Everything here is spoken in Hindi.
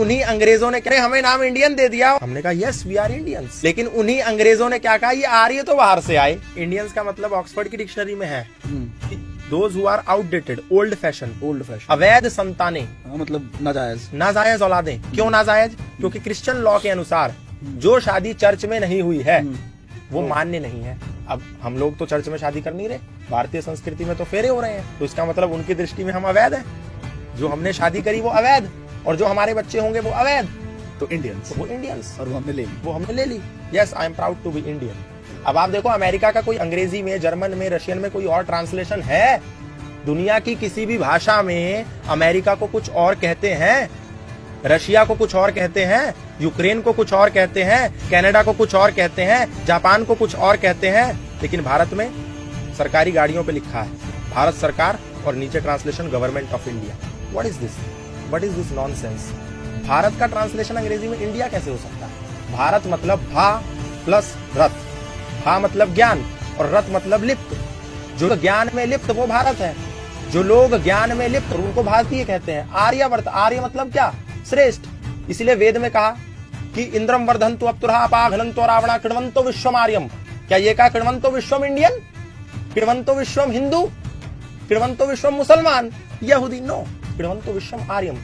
उन्हीं अंग्रेजों ने कहा हमें नाम इंडियन दे दिया। हमने कहा यस वी आर इंडियंस। लेकिन उन्हीं अंग्रेजों ने क्या कहा, ये आर्य तो बाहर से आए। इंडियंस का मतलब ऑक्सफोर्ड की डिक्शनरी में है those who are outdated, old fashion, अवैध संतानें, मतलब नाजायज, नाजायज औलादें। क्यों नाजायज? क्योंकि क्रिश्चियन लॉ के अनुसार जो शादी चर्च में नहीं हुई है वो मान्य नहीं है। अब हम लोग तो चर्च में शादी कर नहीं रहे, भारतीय संस्कृति में तो फेरे हो रहे हैं, तो इसका मतलब उनकी दृष्टि में हम अवैध हैं। जो हमने शादी करी वो अवैध, और जो हमारे बच्चे होंगे वो अवैध, तो इंडियंस, वो इंडियंस। और वो हमने ले ली। Yes I am proud to be Indian. अब आप देखो अमेरिका का कोई अंग्रेजी में, जर्मन में, रशियन में कोई और ट्रांसलेशन है? दुनिया की किसी भी भाषा में अमेरिका को कुछ और कहते हैं, रशिया को कुछ और कहते हैं, यूक्रेन को कुछ और कहते हैं, कनाडा को कुछ और कहते हैं, जापान को कुछ और कहते हैं। लेकिन भारत में सरकारी गाड़ियों पे लिखा है भारत सरकार और नीचे translation government of India. What is this? What is this nonsense? Bharat का ट्रांसलेशन अंग्रेजी में इंडिया कैसे हो सकता है? भारत मतलब भा प्लस रथ, भा मतलब ज्ञान और रथ मतलब लिप्त। जो ज्ञान में लिप्त वो भारत है, जो लोग ज्ञान में लिप्त उनको भारतीय कहते हैं। आर्यवर्त, आर्य मतलब क्या? श्रेष्ठ। इसलिए वेद में कहा कि इंद्रम वर्धंतु अप्तुरहा अपाघ्नन्तो रावणा कृण्वन्तो विश्वम आर्यम। क्या ये कहा कृण्वन्तो विश्वम इंडियन, कृण्वन्तो विश्वम हिंदू, कृण्वन्तो विश्वम मुसलमान, यहूदी? नो, कृण्वन्तो विश्वम आर्यम।